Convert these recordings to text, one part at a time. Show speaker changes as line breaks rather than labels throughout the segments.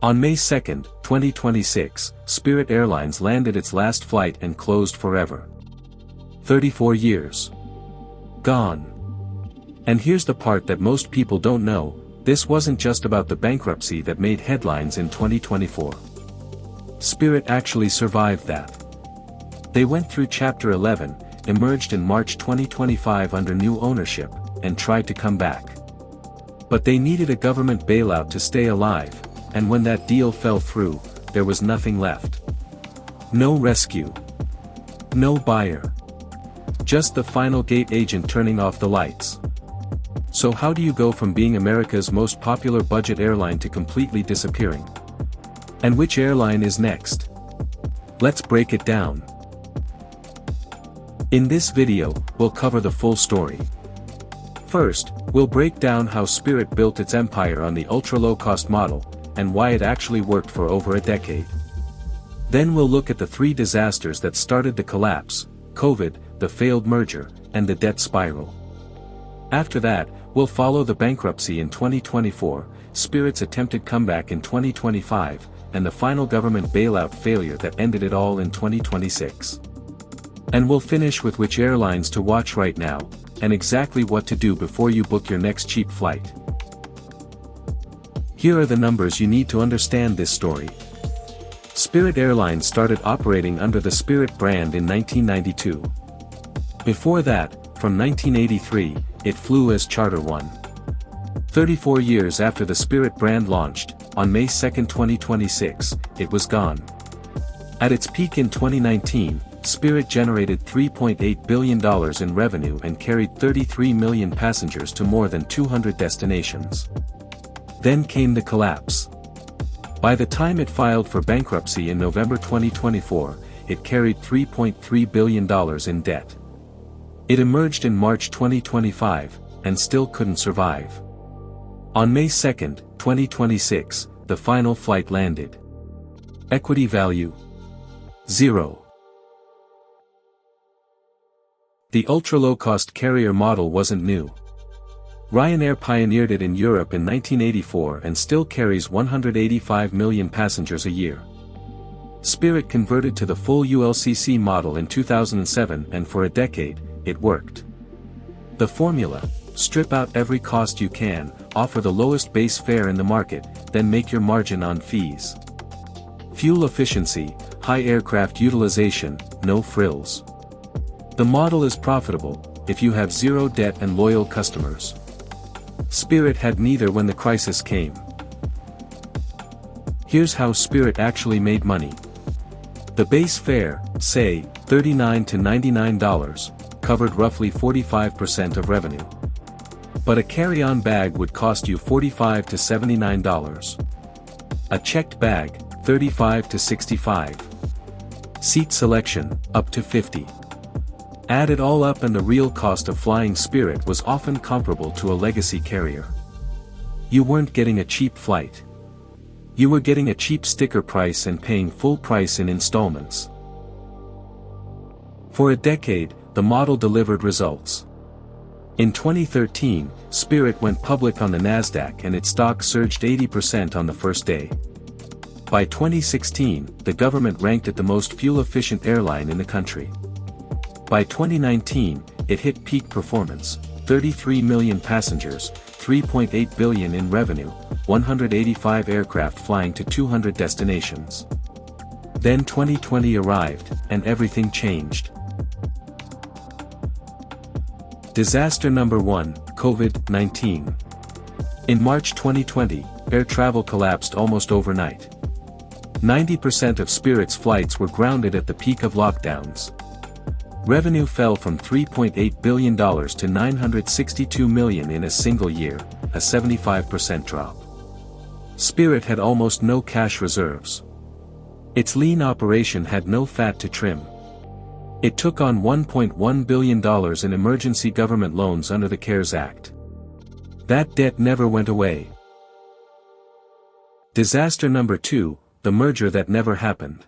On May 2, 2026, Spirit Airlines landed its last flight and closed forever. 34 years. Gone. And here's the part that most people don't know, this wasn't just about the bankruptcy that made headlines in 2024. Spirit actually survived that. They went through Chapter 11, emerged in March 2025 under new ownership, and tried to come back. But they needed a government bailout to stay alive, and when that deal fell through, there was nothing left. No rescue. No buyer. Just the final gate agent turning off the lights. So how do you go from being America's most popular budget airline to completely disappearing? And which airline is next? Let's break it down. In this video, we'll cover the full story. First, we'll break down how Spirit built its empire on the ultra-low-cost model, and why it actually worked for over a decade. Then we'll look at the three disasters that started the collapse: COVID, the failed merger, and the debt spiral. After that, we'll follow the bankruptcy in 2024, Spirit's attempted comeback in 2025, and the final government bailout failure that ended it all in 2026. And we'll finish with which airlines to watch right now, and exactly what to do before you book your next cheap flight. Here are the numbers you need to understand this story. Spirit Airlines started operating under the Spirit brand in 1992. Before that, from 1983, it flew as Charter One. 34 years after the Spirit brand launched, on May 2, 2026, it was gone. At its peak in 2019, Spirit generated $3.8 billion in revenue and carried 33 million passengers to more than 200 destinations. Then came the collapse. By the time it filed for bankruptcy in November 2024, it carried $3.3 billion in debt. It emerged in March 2025, and still couldn't survive. On May 2, 2026, the final flight landed. Equity value: 0. The ultra-low-cost carrier model wasn't new. Ryanair pioneered it in Europe in 1984 and still carries 185 million passengers a year. Spirit converted to the full ULCC model in 2007, and for a decade, it worked. The formula: strip out every cost you can, offer the lowest base fare in the market, then make your margin on fees. Fuel efficiency, high aircraft utilization, no frills. The model is profitable if you have zero debt and loyal customers. Spirit had neither when the crisis came. Here's how Spirit actually made money. The base fare, say, $39 to $99, covered roughly 45% of revenue. But a carry-on bag would cost you $45 to $79. A checked bag, $35 to $65. Seat selection, up to $50. Add it all up and the real cost of flying Spirit was often comparable to a legacy carrier. You weren't getting a cheap flight. You were getting a cheap sticker price and paying full price in installments. For a decade, the model delivered results. In 2013, Spirit went public on the Nasdaq and its stock surged 80% on the first day. By 2016, the government ranked it the most fuel-efficient airline in the country. By 2019, it hit peak performance: 33 million passengers, $3.8 billion in revenue, 185 aircraft flying to 200 destinations. Then 2020 arrived, and everything changed. Disaster number 1, COVID-19. In March 2020, air travel collapsed almost overnight. 90% of Spirit's flights were grounded at the peak of lockdowns. Revenue fell from $3.8 billion to $962 million in a single year, a 75% drop. Spirit had almost no cash reserves. Its lean operation had no fat to trim. It took on $1.1 billion in emergency government loans under the CARES Act. That debt never went away. Disaster number 2, the merger that never happened.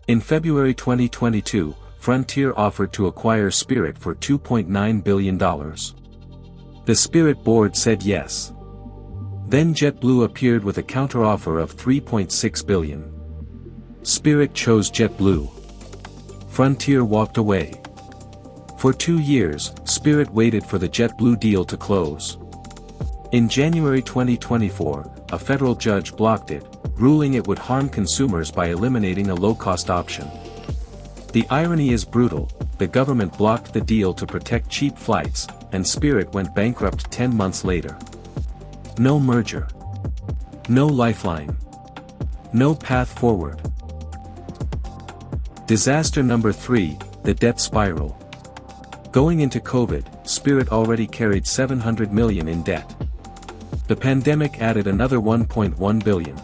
In February 2022, Frontier offered to acquire Spirit for $2.9 billion. The Spirit board said yes. Then JetBlue appeared with a counteroffer of $3.6 billion. Spirit chose JetBlue. Frontier walked away. For 2 years, Spirit waited for the JetBlue deal to close. In January 2024, a federal judge blocked it, ruling it would harm consumers by eliminating a low-cost option. The irony is brutal: the government blocked the deal to protect cheap flights, and Spirit went bankrupt 10 months later. No merger. No lifeline. No path forward. Disaster number 3, the debt spiral. Going into COVID, Spirit already carried $700 million in debt. The pandemic added another $1.1 billion.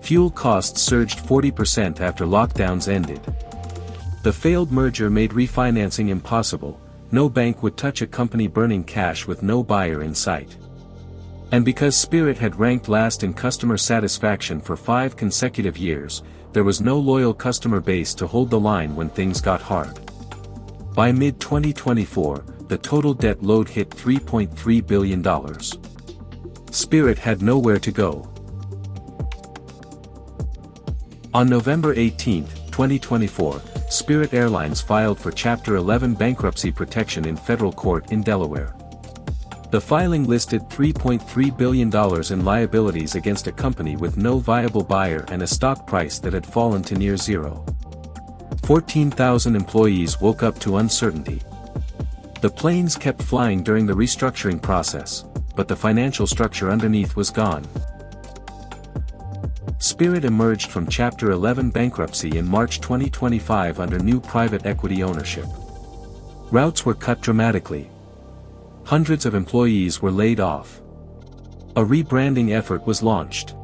Fuel costs surged 40% after lockdowns ended. The failed merger made refinancing impossible. No bank would touch a company burning cash with no buyer in sight. And because Spirit had ranked last in customer satisfaction for 5 consecutive years, there was no loyal customer base to hold the line when things got hard. By mid-2024, the total debt load hit $3.3 billion. Spirit had nowhere to go. On November 18, 2024, Spirit Airlines filed for Chapter 11 bankruptcy protection in federal court in Delaware. The filing listed $3.3 billion in liabilities against a company with no viable buyer and a stock price that had fallen to near zero. 14,000 employees woke up to uncertainty. The planes kept flying during the restructuring process, but the financial structure underneath was gone. Spirit emerged from Chapter 11 bankruptcy in March 2025 under new private equity ownership. Routes were cut dramatically. Hundreds of employees were laid off. A rebranding effort was launched.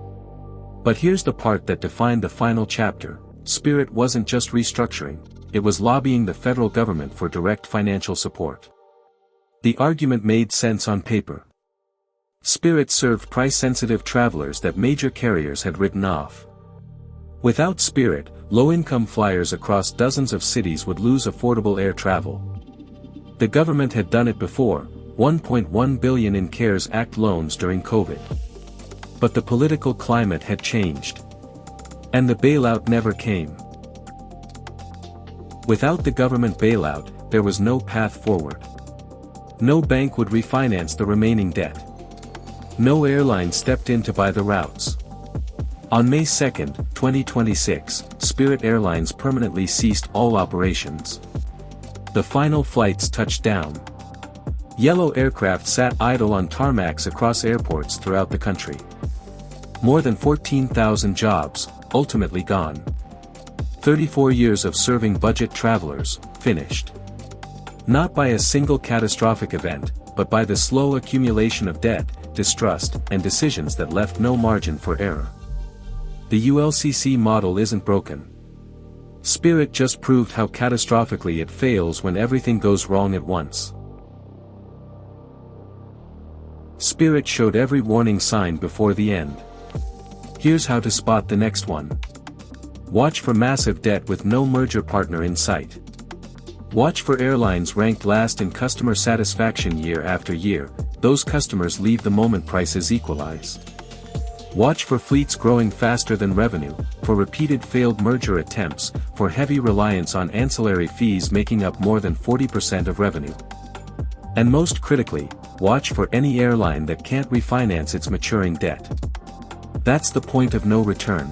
But here's the part that defined the final chapter: Spirit wasn't just restructuring, it was lobbying the federal government for direct financial support. The argument made sense on paper. Spirit served price-sensitive travelers that major carriers had written off. Without Spirit, low-income flyers across dozens of cities would lose affordable air travel. The government had done it before, $1.1 billion in CARES Act loans during COVID. But the political climate had changed. And the bailout never came. Without the government bailout, there was no path forward. No bank would refinance the remaining debt. No airline stepped in to buy the routes. On May 2, 2026, Spirit Airlines permanently ceased all operations. The final flights touched down. Yellow aircraft sat idle on tarmacs across airports throughout the country. More than 14,000 jobs, ultimately gone. 34 years of serving budget travelers, finished. Not by a single catastrophic event, but by the slow accumulation of debt, distrust, and decisions that left no margin for error. The ULCC model isn't broken. Spirit just proved how catastrophically it fails when everything goes wrong at once. Spirit showed every warning sign before the end. Here's how to spot the next one. Watch for massive debt with no merger partner in sight. Watch for airlines ranked last in customer satisfaction year after year. Those customers leave the moment prices equalize. Watch for fleets growing faster than revenue, for repeated failed merger attempts, for heavy reliance on ancillary fees making up more than 40% of revenue. And most critically, watch for any airline that can't refinance its maturing debt. That's the point of no return.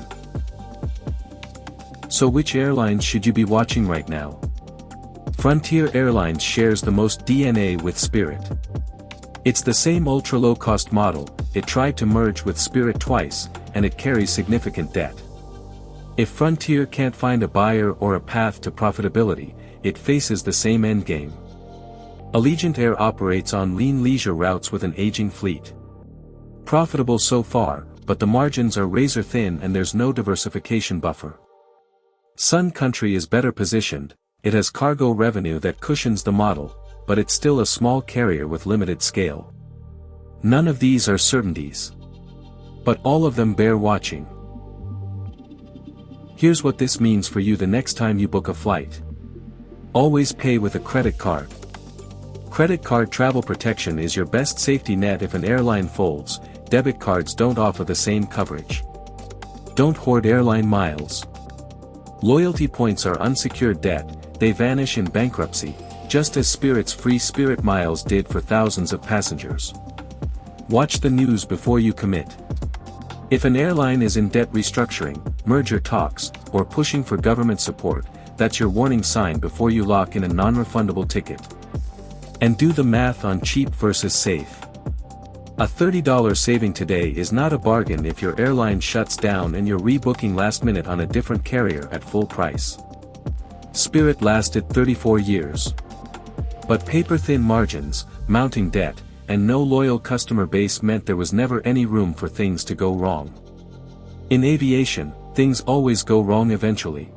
So which airlines should you be watching right now? Frontier Airlines shares the most DNA with Spirit. It's the same ultra-low-cost model. It tried to merge with Spirit twice, and it carries significant debt. If Frontier can't find a buyer or a path to profitability, it faces the same endgame. Allegiant Air operates on lean leisure routes with an aging fleet. Profitable so far, but the margins are razor-thin and there's no diversification buffer. Sun Country is better positioned. It has cargo revenue that cushions the model, but it's still a small carrier with limited scale. None of these are certainties. But all of them bear watching. Here's what this means for you the next time you book a flight. Always pay with a credit card. Credit card travel protection is your best safety net if an airline folds. debit cards don't offer the same coverage. Don't hoard airline miles. Loyalty points are unsecured debt, they vanish in bankruptcy, just as Spirit's free Spirit miles did for thousands of passengers. Watch the news before you commit. If an airline is in debt restructuring, merger talks, or pushing for government support, that's your warning sign before you lock in a non-refundable ticket. And do the math on cheap versus safe. A $30 saving today is not a bargain if your airline shuts down and you're rebooking last minute on a different carrier at full price. Spirit lasted 34 years. But paper-thin margins, mounting debt, and no loyal customer base meant there was never any room for things to go wrong. In aviation, things always go wrong eventually.